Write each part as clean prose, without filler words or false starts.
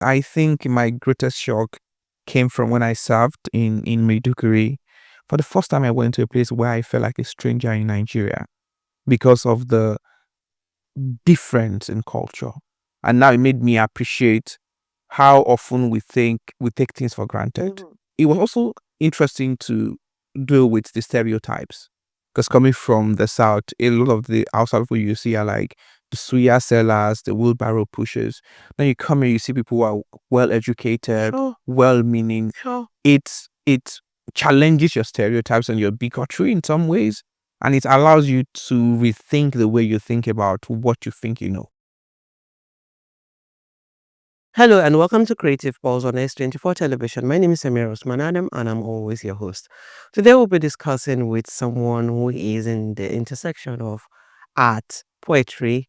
I think my greatest shock came from when I served in Maiduguri. For the first time, I went to a place where I felt like a stranger in Nigeria because of the difference in culture. And now it made me appreciate how often we take things for granted. It was also interesting to deal with the stereotypes because coming from the south, a lot of the outside people you see are like the suya sellers, the wheelbarrow pushers. Then you come here, you see people who are well educated, Sure, well meaning. sure. It challenges your stereotypes and your bigotry in some ways, and it allows you to rethink the way you think about what you think you know. Hello and welcome to Creative Pulse on S24 television. My name is Samir Osman Adam and I'm always your host. Today we'll be discussing with someone who is in the intersection of art, poetry,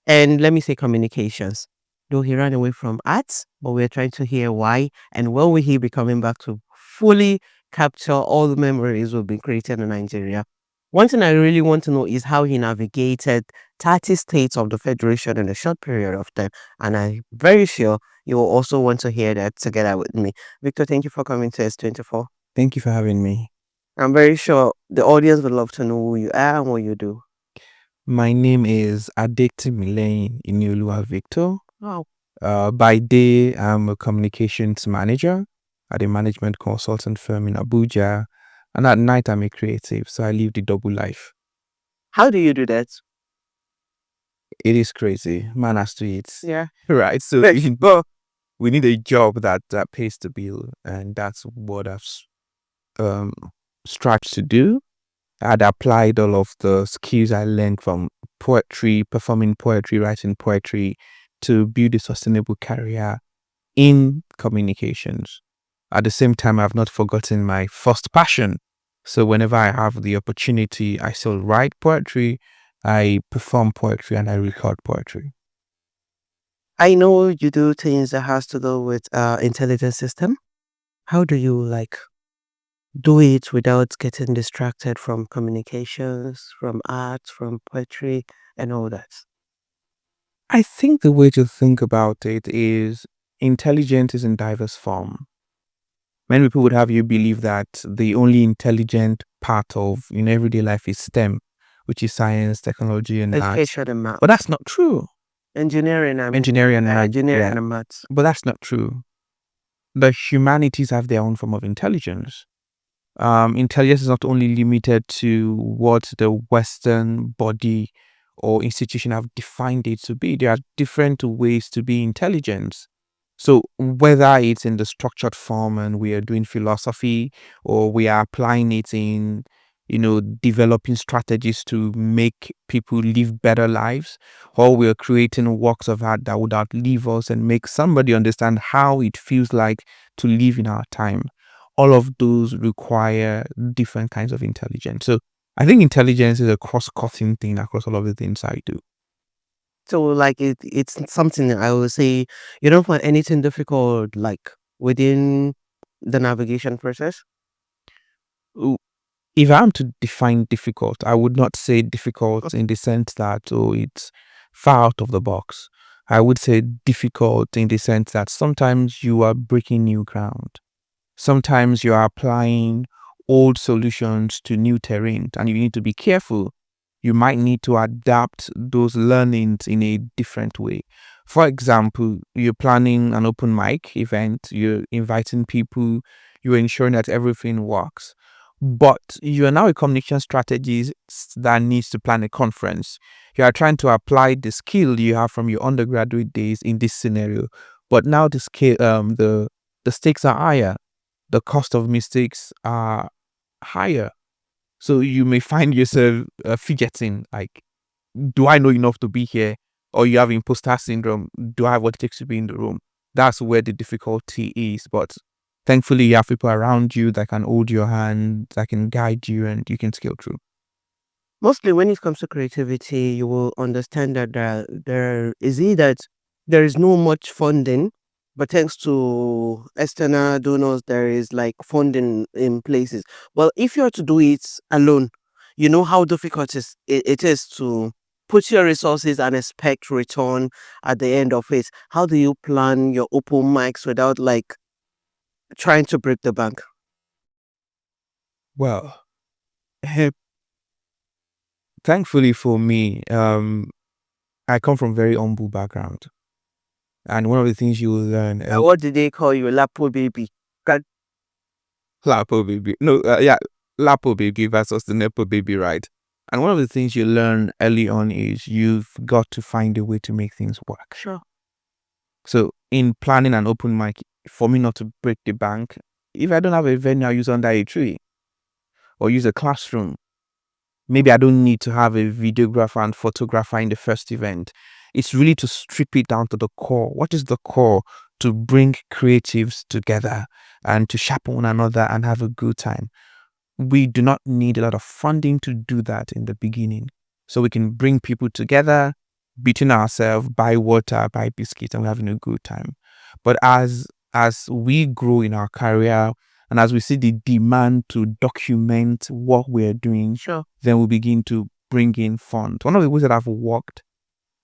and let me say communications. Though he ran away from art, but we're trying to hear why and when will he be coming back to fully capture all the memories we've been creating in Nigeria. One thing I really want to know is how he navigated 30 states of the Federation in a short period of time. And I'm very sure you will also want to hear that together with me. Victor, thank you for coming to S24. Thank you for having me. I'm very sure the audience would love to know who you are and what you do. My name is Adetimilehin Inioluwa Victor. Wow. By day, I'm a communications manager at a management consultant firm in Abuja. And at night, I'm a creative. So I live the double life. How do you do that? It is crazy. Man has to eat. Yeah. Right. So we need a job that pays the bill. And that's what um, strived to do. I'd applied all of the skills I learned from poetry, performing poetry, writing poetry to build a sustainable career in communications. At the same time, I've not forgotten my first passion. So whenever I have the opportunity, I still write poetry, I perform poetry, and I record poetry. I know you do things that has to do with intelligence system. How do you do it without getting distracted from communications, from art, from poetry, and all that? I think the way to think about it is intelligence is in diverse form. Many people would have you believe that the only intelligent part of everyday life is STEM, which is science, technology, and arts. Education and math, But that's not true. engineering and Engineering and math, engineering yeah. and maths. But that's not true. The humanities have their own form of intelligence. Intelligence is not only limited to what the Western body or institution have defined it to be. There are different ways to be intelligent. So whether it's in the structured form and we are doing philosophy or we are applying it in, developing strategies to make people live better lives, or we are creating works of art that would outlive us and make somebody understand how it feels like to live in our time. All of those require different kinds of intelligence. So I think intelligence is a cross-cutting thing across all of the things I do. So it's something I would say you don't find anything difficult within the navigation process. Ooh, if I'm to define difficult, I would not say difficult in the sense that, it's far out of the box. I would say difficult in the sense that sometimes you are breaking new ground. Sometimes you are applying old solutions to new terrain and you need to be careful. You might need to adapt those learnings in a different way. For example, you're planning an open mic event, you're inviting people, you're ensuring that everything works. But you are now a communication strategist that needs to plan a conference. You are trying to apply the skill you have from your undergraduate days in this scenario. But now the stakes are higher, the cost of mistakes are higher. So you may find yourself fidgeting, like, do I know enough to be here? Or you have imposter syndrome. Do I have what it takes to be in the room? That's where the difficulty is. But thankfully, you have people around you that can hold your hand, that can guide you, and you can scale through. Mostly when it comes to creativity, you will understand that there is that there is no much funding, but thanks to external donors, there is funding in places. Well, if you are to do it alone, you know how difficult it is to put your resources and expect return at the end of it. How do you plan your open mics without like trying to break the bank? Well, thankfully for me, I come from very humble background, and one of the things you will learn, What did they call you, Lapo baby? Lapo baby, no, yeah, Lapo baby versus the Nepo baby, right? And one of the things you learn early on is you've got to find a way to make things work. Sure. So in planning an open mic, for me not to break the bank, if I don't have a venue, I use under a tree or use a classroom. Maybe I don't need to have a videographer and photographer in the first event. It's really to strip it down to the core. What is the core? To bring creatives together and to sharpen one another and have a good time. We do not need a lot of funding to do that in the beginning. So we can bring people together, between ourselves, buy water, buy biscuits, and we're having a good time. But as we grow in our career and as we see the demand to document what we're doing, Sure. then we begin to bring in funds. One of the ways that I've worked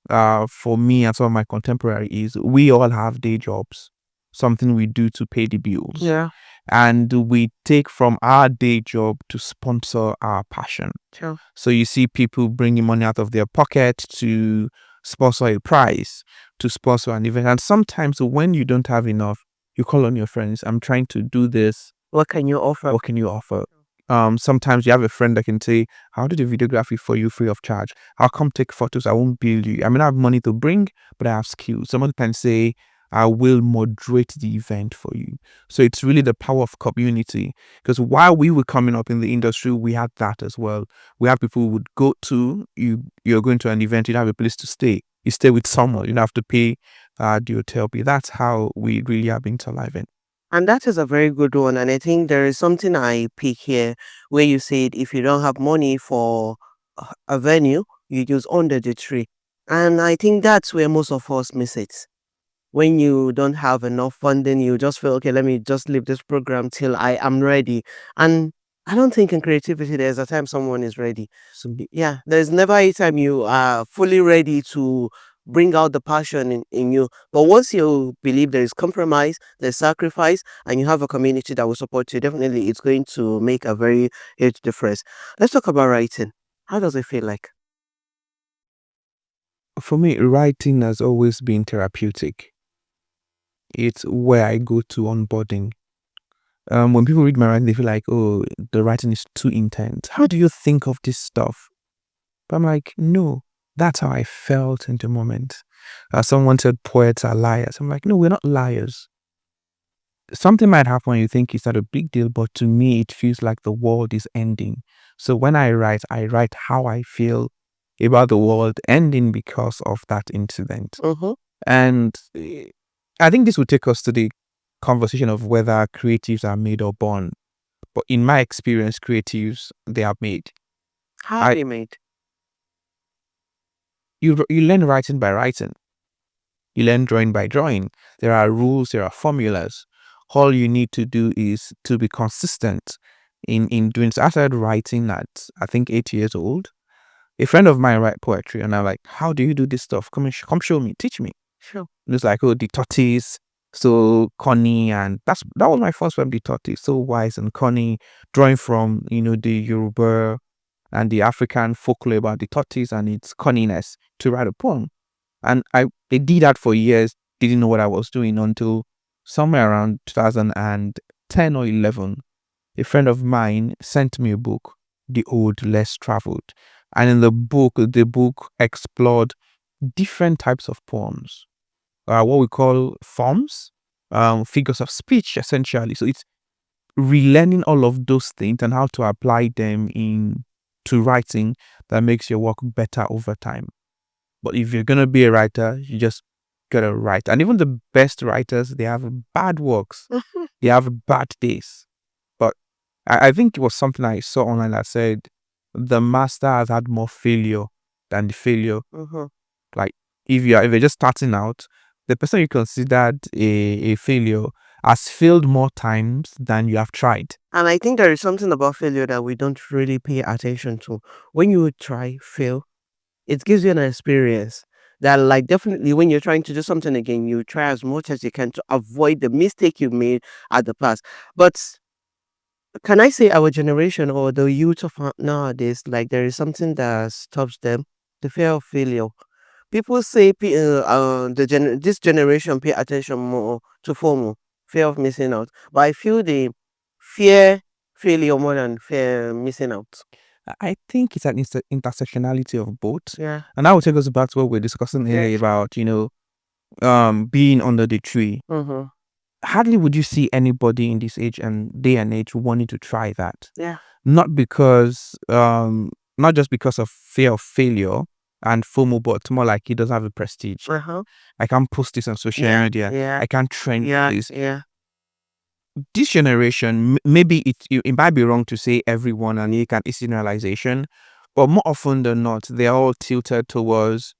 for me and some of my contemporaries is we all have day jobs, something we do to pay the bills. Yeah. And we take from our day job to sponsor our passion. Sure. So you see people bringing money out of their pocket to sponsor a prize, to sponsor an event. And sometimes when you don't have enough, you call on your friends. I'm trying to do this. What can you offer? What can you offer? Sometimes you have a friend that can say, I'll do the videography for you free of charge. I'll come take photos. I won't bill you. I may not have money to bring, but I have skills. Someone can say, I will moderate the event for you. So it's really the power of community. Because while we were coming up in the industry, we had that as well. We had people who would go to, you're going to an event, you have a place to stay. You stay with someone, you don't have to pay the hotel bill. That's how we really have been to live in. And that is a very good one. And I think there is something I pick here where you said if you don't have money for a venue, you use under the tree. And I think that's where most of us miss it. When you don't have enough funding, you just feel, okay, let me just leave this program till I am ready. And I don't think in creativity there's a time someone is ready. So, yeah, there's never a time you are fully ready to bring out the passion in you. But once you believe there is compromise, there's sacrifice, and you have a community that will support you, definitely it's going to make a very huge difference. Let's talk about writing. How does it feel like? For me, writing has always been therapeutic. It's where I go to onboarding. When people read my writing, they feel like, oh, the writing is too intense. How do you think of this stuff? But I'm like, no, that's how I felt in the moment. Someone said poets are liars. I'm like, no, we're not liars. Something might happen and you think it's not a big deal, but to me, it feels like the world is ending. So when I write how I feel about the world ending because of that incident. And I think this will take us to the conversation of whether creatives are made or born. But in my experience, creatives, they are made. How are they made? You learn writing by writing. You learn drawing by drawing. There are rules, there are formulas. All you need to do is to be consistent in doing so. I started writing at, I think, 8 years old. A friend of mine write poetry, and I'm like, how do you do this stuff? Come show me, teach me. Sure. It's like, oh, the tortoise, so Connie, and that was my first poem, the tortoise, so wise and Connie, drawing from, the Yoruba and the African folklore about the tortoise and its cunningness to write a poem. And I did that for years, didn't know what I was doing until somewhere around 2010 or 11, a friend of mine sent me a book, The Old Less Traveled. And in the book explored different types of poems, what we call forms, figures of speech, essentially. So it's relearning all of those things and how to apply them to writing that makes your work better over time. But if you're gonna be a writer, you just gotta write. And even the best writers, they have bad works. They have bad days. But I think it was something I saw online that said the master has had more failure than the failure. Like if you're just starting out, the person you considered a failure has failed more times than you have tried. And I think there is something about failure that we don't really pay attention to. When you try, fail, It gives you an experience that, like, definitely when you're trying to do something again, you try as much as you can to avoid the mistake you made at the past. But can I say our generation or the youth of nowadays, like there is something that stops them, the fear of failure. People say this generation pay attention more to FOMO, fear of missing out. But I feel they fear failure more than fear missing out. I think it's an intersectionality of both. Yeah. And that will take us back to what we are discussing earlier about, being under the tree. Mm-hmm. Hardly would you see anybody in this age and day and age wanting to try that. Yeah. Not because, not just because of fear of failure and FOMO, but more like it doesn't have a prestige. Uh-huh. I can't post this on social media. Yeah. I can't trend this. Yeah. This generation, maybe it might be wrong to say everyone and it can it's generalization, but more often than not, they're all tilted towards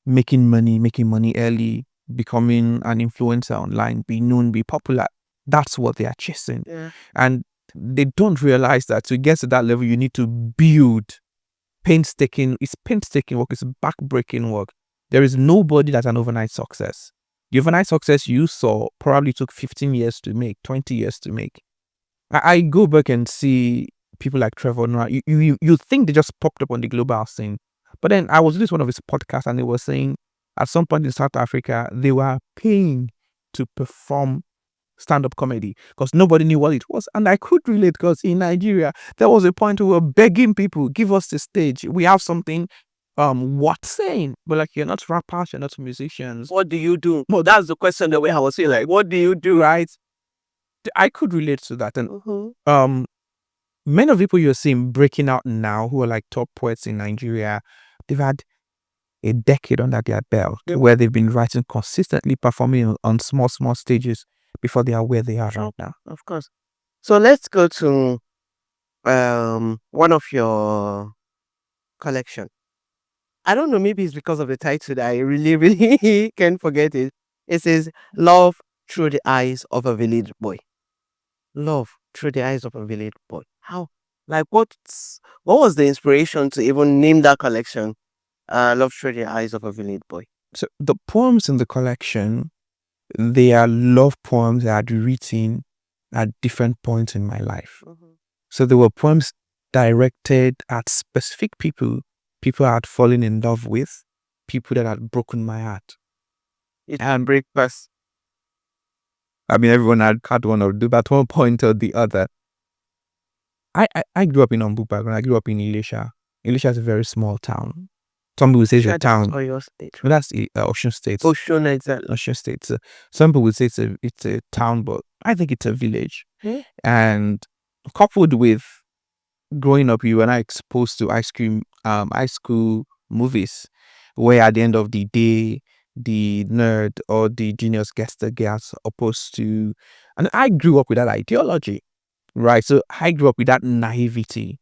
making money early, becoming an influencer online, be known, be popular. That's what they are chasing. Yeah. And they don't realize that to get to that level, you need to build it's painstaking work, it's backbreaking work. There is nobody that's an overnight success. The overnight success you saw probably took 15 years to make, 20 years to make. I go back and see people like Trevor Noah. You think they just popped up on the global scene. But then I was listening to one of his podcasts and they were saying at some point in South Africa, they were paying to perform stand-up comedy because nobody knew what it was. And I could relate because in Nigeria, there was a point where we were begging people, give us the stage. We have something what saying? But like, you're not rappers, you're not musicians. What do you do? Well, that's the question the way I was saying, like, what do you do? Right? I could relate to that. And many of the people you're seeing breaking out now who are like top poets in Nigeria, they've had a decade under their belt where they've been writing consistently, performing on small stages before they are where they are right now. Of course. So let's go to one of your collection. I don't know, maybe it's because of the title that I really can't forget it. It says Love Through the Eyes of a Village Boy. Love Through the Eyes of a Village Boy. How? Like what was the inspiration to even name that collection? Love Through the Eyes of a Village Boy. So the poems in the collection, they are love poems that I'd written at different points in my life. So there were poems directed at specific people I had fallen in love with, people that had broken my heart. And break past. I mean, everyone had one or two, but at one point or the other. I grew up in Ombupa, and I grew up in Ilesha. Ilesha is a very small town. Some people say it's a town. Oyo State. Well, that's Ocean State. Ocean, exactly. Ocean State. So some people would say it's a town, but I think it's a village. And coupled with growing up, you were not exposed to high school movies, where at the end of the day, the nerd or the genius gets the girls opposed to, and I grew up with that ideology, right? So I grew up with that naivety.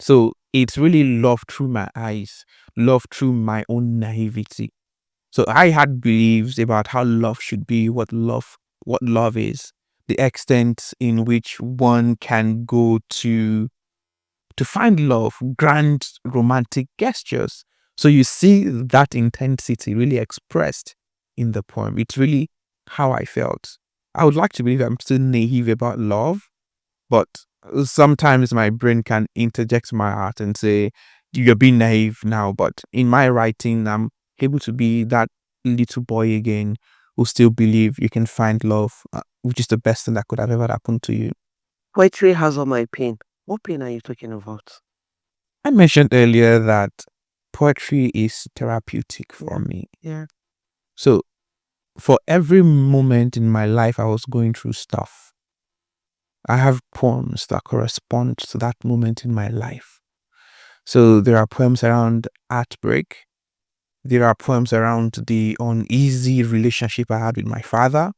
So it's really love through my eyes, love through my own naivety. So I had beliefs about how love should be, what love is, the extent in which one can go to find love, grand romantic gestures. So you see that intensity really expressed in the poem. It's really how I felt. I would like to believe I'm still naive about love, but sometimes my brain can interject my heart and say, you're being naive now. But in my writing, I'm able to be that little boy again who still believe you can find love, which is the best thing that could have ever happened to you. Poetry has all my pain. What pain are you talking about? I mentioned earlier that poetry is therapeutic for me. Yeah. So for every moment in my life I was going through stuff, I have poems that correspond to that moment in my life. So there are poems around heartbreak. There are poems around the uneasy relationship I had with my father.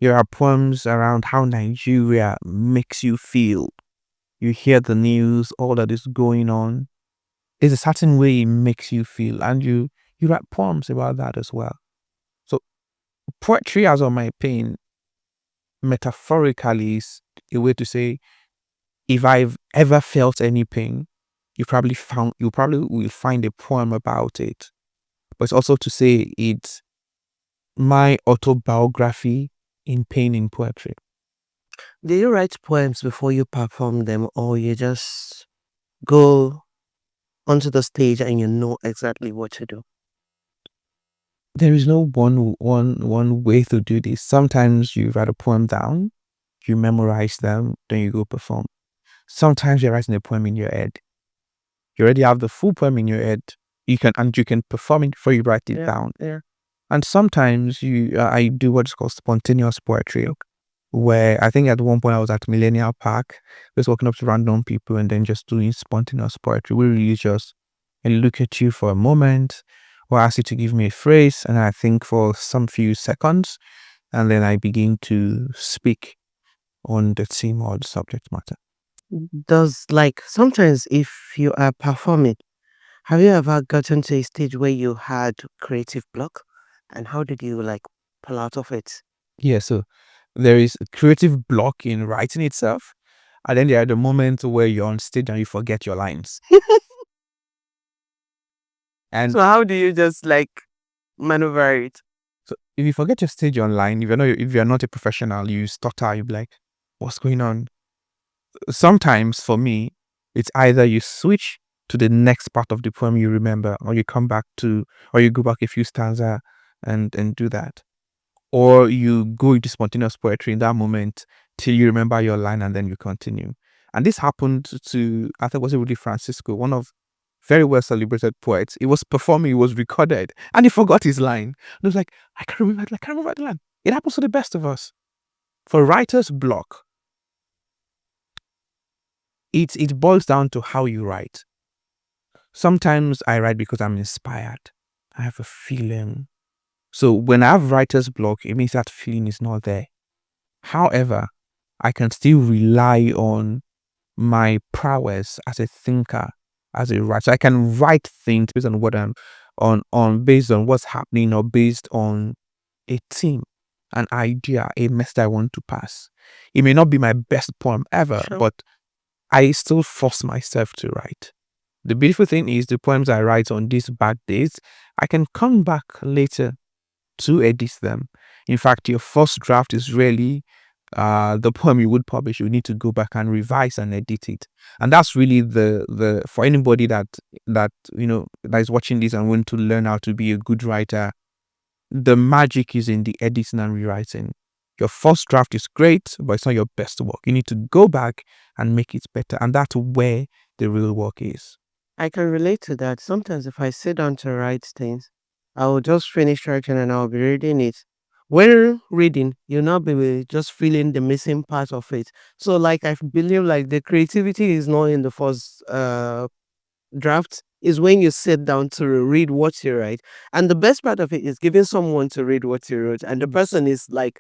There are poems around how Nigeria makes you feel. You hear the news, all that is going on. There's a certain way it makes you feel, and you write poems about that as well. So poetry has all my pain, metaphorically, is a way to say if I've ever felt any pain, you probably will find a poem about it. But it's also to say it's my autobiography in pain in poetry. Do you write poems before you perform them, or you just go onto the stage and you know exactly what to do? There is no one way to do this. Sometimes you write a poem down, you memorize them, then you go perform. Sometimes you're writing a poem in your head. You already have the full poem in your head. You can perform it before you write it down. Yeah. And sometimes I do what's called spontaneous poetry, where I think at one point I was at Millennial Park, just walking up to random people and then just doing spontaneous poetry. We really just and look at you for a moment, or ask you to give me a phrase, and I think for some few seconds, and then I begin to speak on the theme or the subject matter. Does like sometimes if you are performing, have you ever gotten to a stage where you had creative block? And how did you like pull out of it? Yeah, so there is a creative block in writing itself, and then there are the moments where you're on stage and you forget your lines. And So how do you just like maneuver it? so if you forget your stage online, if you're not a professional, you stutter, you be like, what's going on? Sometimes for me, it's either you switch to the next part of the poem you remember, or you come back to, or you go back a few stanza and do that. Or you go into spontaneous poetry in that moment till you remember your line and then you continue. And this happened to, I think, was it Rudy Francisco, one of very well celebrated poets. He was performing, he was recorded, and he forgot his line. And he was like, I can't remember the line. It happens to the best of us. For writer's block, it boils down to how you write. Sometimes I write because I'm inspired. I have a feeling. So when I have writer's block, it means that feeling is not there. However, I can still rely on my prowess as a thinker, as a writer. So I can write things based on what I'm on based on what's happening or based on a theme, an idea, a message I want to pass. It may not be my best poem ever, Sure. but I still force myself to write. The beautiful thing is the poems I write on these bad days, I can come back later to edit them. In fact, your first draft is really the poem you would publish. You need to go back and revise and edit it. And that's really the for anybody that that is watching this and want to learn how to be a good writer, the magic is in the editing and rewriting. Your first draft is great, but it's not your best work. You need to go back and make it better. And that's where the real work is. I can relate to that. Sometimes if I sit down to write things, I will just finish writing and I'll be reading it. When reading, you'll not be just feeling the missing part of it. So like I believe like the creativity is not in the first draft, is when you sit down to read what you write. And the best part of it is giving someone to read what you wrote. And the person is like,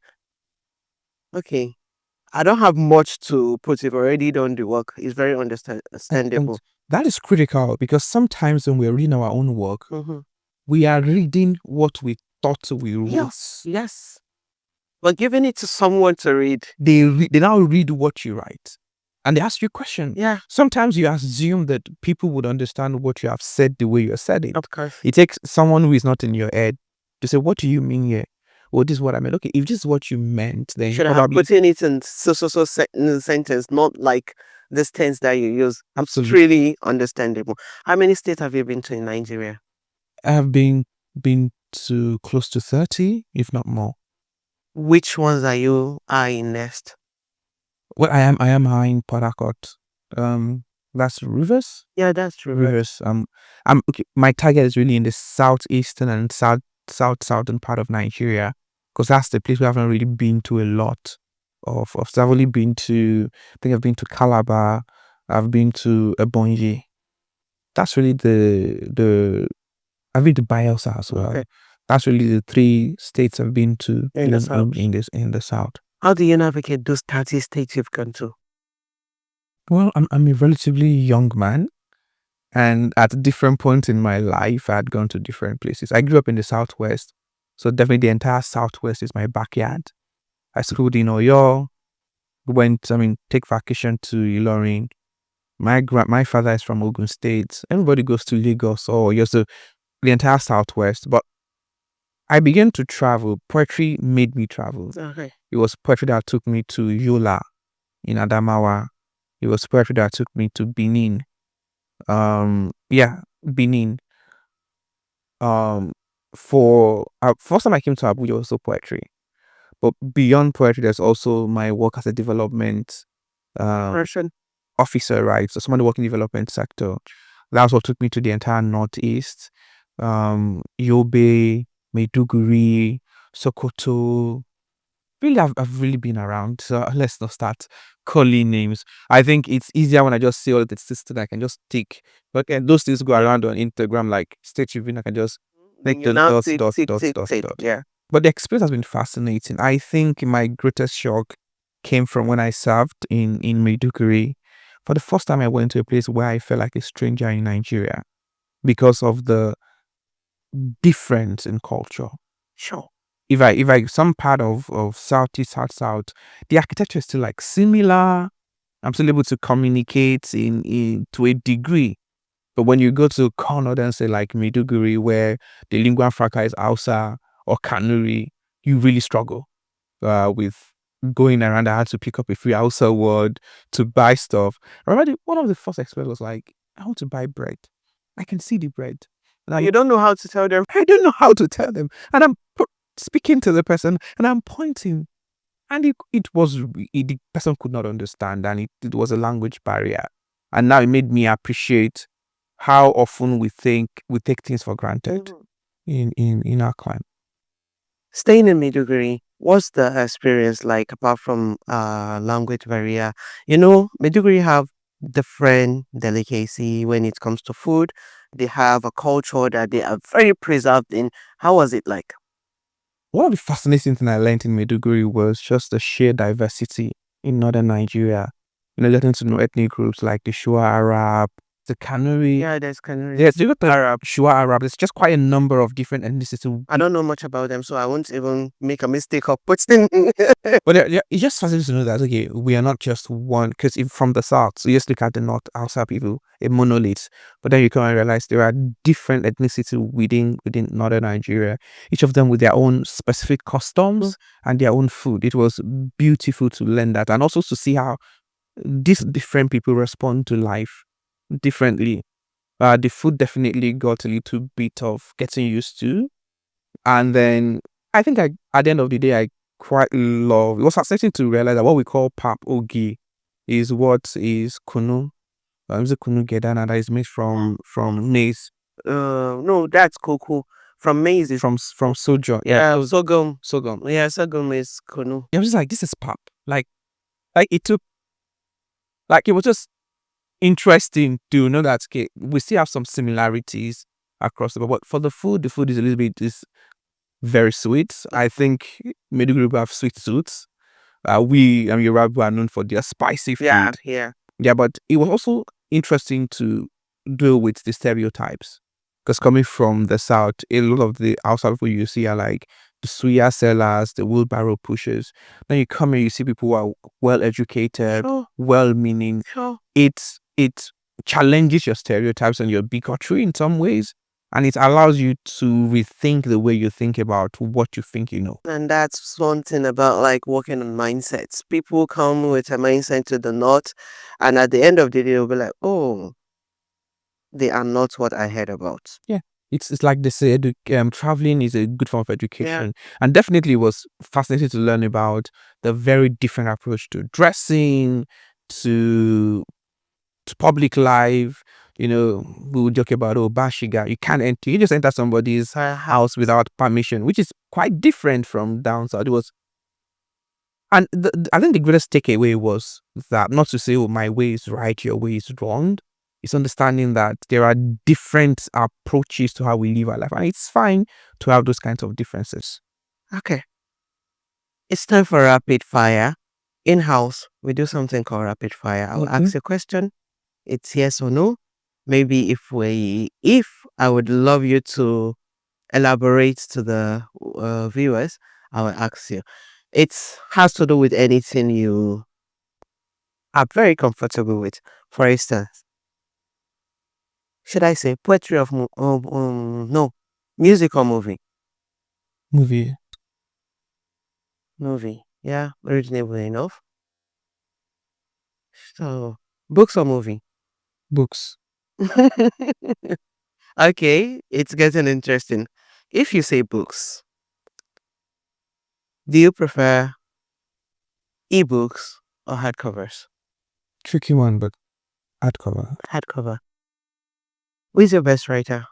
okay, I don't have much to put. You've already done the work. It's very And understandable. that is critical because sometimes when we're reading our own work, Mm-hmm. we are reading what we thought we wrote. Yes. But giving it to someone to read. They now read what you write and they ask you a question. Yeah, Sometimes you assume that people would understand what you have said the way you said it. of course. It takes someone who is not in your head to say, what do you mean here? Well, this is what I meant. Okay, if this is what you meant, then Should have probably put in it in sentence, not like this tense that you use. It's absolutely. really understandable. How many states have you been to in Nigeria? I've been to close to 30, if not more. Which ones are you eyeing next? Well, I am high in Port Harcourt. That's Rivers. Yeah, that's true. Rivers. I'm okay. My target is really in the southeastern and southern part of Nigeria, because that's the place we haven't really been to a lot of. So I've only been to, I think I've been to Calabar. I've been to Ebonyi. That's really the. I've been to Bayelsa as well. Okay. That's really the three states I've been to In the south. in the south. How do you navigate those 30 states you've gone to? Well, I'm a relatively young man. And at different points in my life, I had gone to different places. I grew up in the Southwest. So definitely the entire Southwest is my backyard. I schooled in Oyo, take vacation to Ilorin. my father is from Ogun State. Everybody goes to Lagos or just the entire Southwest. But I began to travel. Poetry made me travel. Okay. It was poetry that took me to Yola in Adamawa. It was poetry that took me to Benin. Yeah, Benin. Um, for first time I came to Abuja was also poetry. But beyond poetry, there's also my work as a development Person. officer, right? So somebody working in the development sector. That's what took me to the entire Northeast. Yobe, Maiduguri, Sokoto. Really, I've really been around. So let's not start calling names. I think it's easier when I just say all the statistics I can just tick. But those things go around on Instagram like state review. I can just Then make you the now dots, tick, dots, tick, dots, tick, dots, tick. dots. Yeah. But the experience has been fascinating. I think my greatest shock came from when I served in Maiduguri. For the first time, I went to a place where I felt like a stranger in Nigeria because of the difference in culture. Sure. If I some part of southeast south, the architecture is still like similar. I'm still able to communicate in to a degree. But when you go to Kannada and say like Maiduguri, where the lingua franca is Hausa or Kanuri, you really struggle with going around. I had to pick up a free Hausa word to buy stuff. I remember one of the first experience was like, I want to buy bread. I can see the bread. And You don't know how to tell them. I don't know how to tell them. And I'm speaking to the person and I'm pointing. And the person could not understand, and it was a language barrier. And now it made me appreciate how often we take things for granted in our climate. Staying in Maiduguri, what's the experience like apart from language barrier? You know, Maiduguri have different delicacy when it comes to food. They have a culture that they are very preserved in. How was it like? One of the fascinating things I learned in Maiduguri was just the sheer diversity in northern Nigeria. Getting to know ethnic groups like the Shua Arab, the Kanuri. Yeah, there's Canary. There's you got the Arab, Shua Arab. There's just quite a number of different ethnicities. I don't know much about them, so I won't even make a mistake of putting. But it's just fascinating to know that, okay, we are not just one, because if from the south, so you just look at the north, outside people, a monolith. But then you come and realize there are different ethnicities within northern Nigeria, each of them with their own specific customs and their own food. It was beautiful to learn that, and also to see how these different people respond to life differently. The food definitely got a little bit of getting used to. And then I think at the end of the day, I quite love, it was fascinating to realize that what we call pap ogi is what is kunu. Is it kunu gedana that is made from maize, No, that's cocoa. From maize is from sojo. Yeah, sorghum. sorghum. Yeah, sorghum is kunu. I was just like, this is pap. Like it took, like it was just interesting to know that, okay, we still have some similarities across the board. But for the food is a little bit is very sweet. I think Maiduguri have sweet tooths. Yoruba are known for their spicy food. Yeah. Yeah, but it was also interesting to deal with the stereotypes. Because coming from the south, a lot of the outside people you see are like the suya sellers, the wheelbarrow pushers. Then you come here, you see people who are well educated, Sure. well meaning. Sure. It challenges your stereotypes and your bigotry in some ways. And it allows you to rethink the way you think about what you think you know. And that's one thing about like working on mindsets. People come with a mindset to the north, and at the end of the day, they'll be like, oh, they are not what I heard about. Yeah. It's like they say, traveling is a good form of education. And definitely it was fascinating to learn about the very different approach to dressing, to public life. We would joke about, oh, Bashiga, you can't enter, you just enter somebody's house without permission, which is quite different from down south. It was, and I think the greatest takeaway was that, not to say, oh, my way is right, your way is wrong. It's understanding that there are different approaches to how we live our life. And it's fine to have those kinds of differences. Okay. It's time for rapid fire. In house, we do something called rapid fire. I'll ask you a question. It's yes or no. Maybe if I would love you to elaborate to the viewers, I will ask you. It has to do with anything you are very comfortable with. For instance, should I say poetry of no, music or movie? Movie, Movie. Yeah, reasonable enough. So, books or movie? books. Okay, it's getting interesting. If you say books, do you prefer ebooks or hardcovers? Tricky one, but hardcover. Hardcover. Who is your best writer?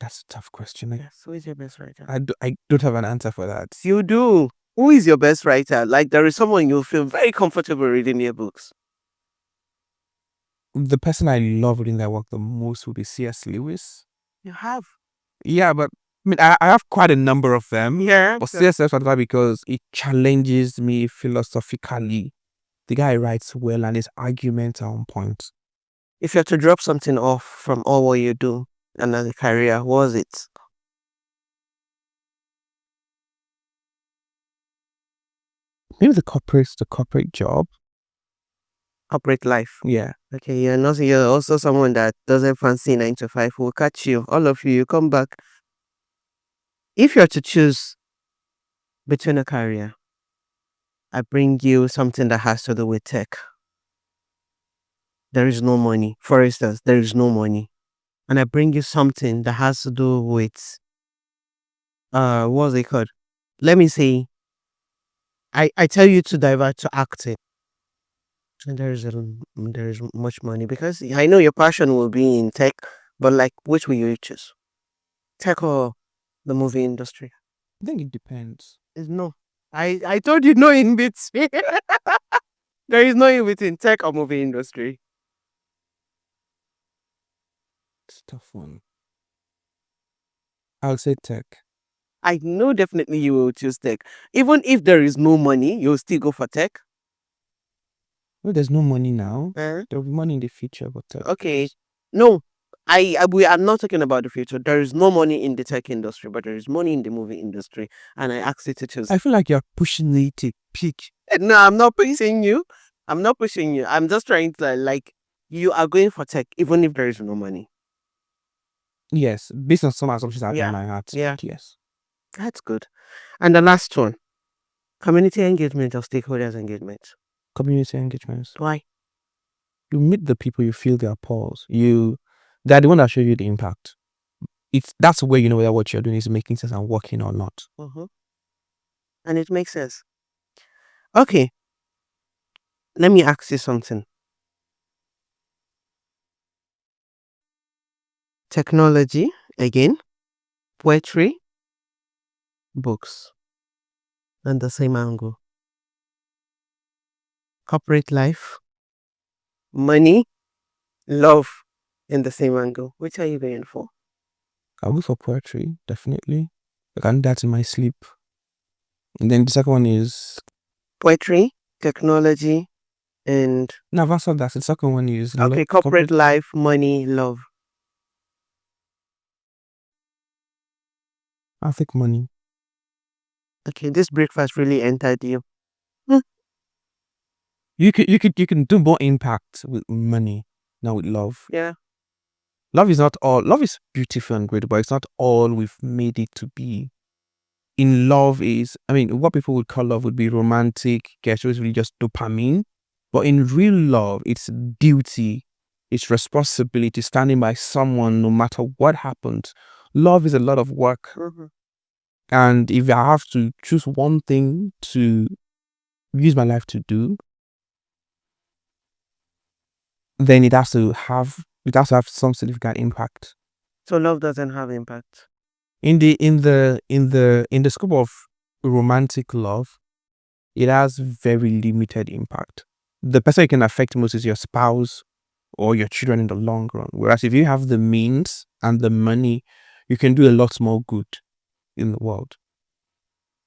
That's a tough question. Yes, who is your best writer? I don't have an answer for that. You do. Who is your best writer? Like there is someone you feel very comfortable reading their books. The person I love reading their work the most would be C.S. Lewis. You have. Yeah, but I mean, I have quite a number of them. Yeah. But C.S. Lewis, because it challenges me philosophically. The guy writes well and his arguments are on point. If you had to drop something off from all what you do and as a career, what was it? Maybe the corporate job. Corporate life. Yeah. Okay, you're also someone that doesn't fancy 9 to 5. We'll catch you. All of you, you come back. If you're to choose between a career, I bring you something that has to do with tech. There is no money. For instance, there is no money. And I bring you something that has to do with what's it called? Let me say, I tell you to divert to acting. And there is much money because I know your passion will be in tech, but like which will you choose? Tech or the movie industry? I think it depends. Is no. I told you no in between. There is no in between tech or movie industry. It's a tough one. I'll say tech. I know definitely you will choose tech. Even if there is no money, you'll still go for tech. Well, there's no money now. Eh? There'll be money in the future, but tech. Okay. No. We are not talking about the future. There is no money in the tech industry, but there is money in the movie industry. And I asked you to choose. I feel like you're pushing me to pick. No, I'm not pushing you. I'm not pushing you. I'm just trying to like you are going for tech even if there is no money. Yes, based on some assumptions I have Yeah. in my heart. Yeah. Yes. That's good. And the last one, community engagement or stakeholders engagement. Community engagements. Why? You meet the people, you feel their pulse. They're the one that show you the impact. That's where you know whether what you're doing is making sense and working or not. And it makes sense. Okay. Let me ask you something. Technology, again, poetry, books, and the same angle. Corporate life, money, love, in the same angle. Which are you going for? I'll go for poetry, definitely. I can do that in my sleep. And then the second one is Poetry, technology, and no, I've answered that. The second one is okay, corporate life, money, love. I think money. Okay, this breakfast really entered you. You can do more impact with money than with love. Yeah. Love is not all. Love is beautiful and great, but it's not all we've made it to be. In love what people would call love would be romantic, it's really just dopamine. But in real love, it's duty, it's responsibility, standing by someone no matter what happens. Love is a lot of work. And if I have to choose one thing to use my life to do, then it has to have some significant impact. So love doesn't have impact. In the scope of romantic love, it has very limited impact. The person you can affect most is your spouse or your children in the long run. Whereas if you have the means and the money, you can do a lot more good in the world.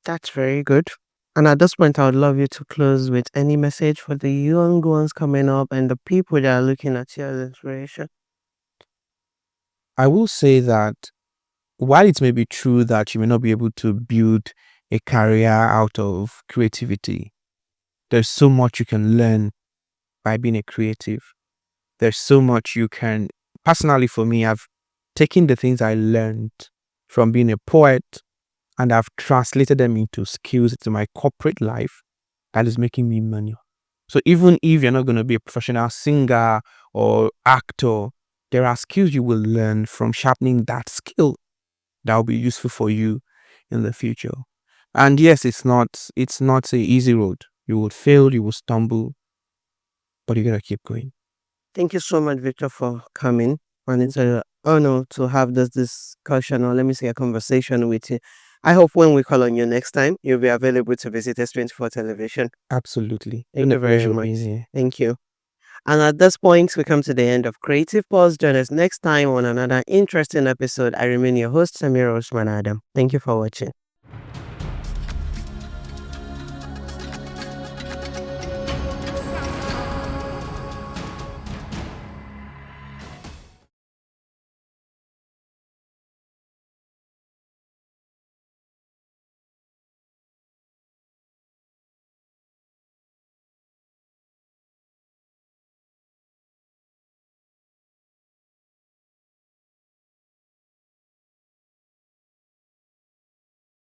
That's very good. And at this point, I would love you to close with any message for the young ones coming up and the people that are looking at you as inspiration. I will say that while it may be true that you may not be able to build a career out of creativity, There's so much you can learn by being a creative. There's so much you can, personally for me, I've taken the things I learned from being a poet and I've translated them into skills into my corporate life that is making me money. So even if you're not going to be a professional singer or actor, there are skills you will learn from sharpening that skill that will be useful for you in the future. And yes, it's not a easy road. You will fail, you will stumble, but you're gonna keep going. Thank you so much, Victor, for coming. And it's an honor to have this discussion, or let me say a conversation with you. I hope when we call on you next time, you'll be available to visit S24 television. Absolutely. Thank Been a you very pleasure much. being here. Thank you. And at this point, we come to the end of Creative Pause. Join us next time on another interesting episode. I remain your host, Samira Osman Adam. Thank you for watching.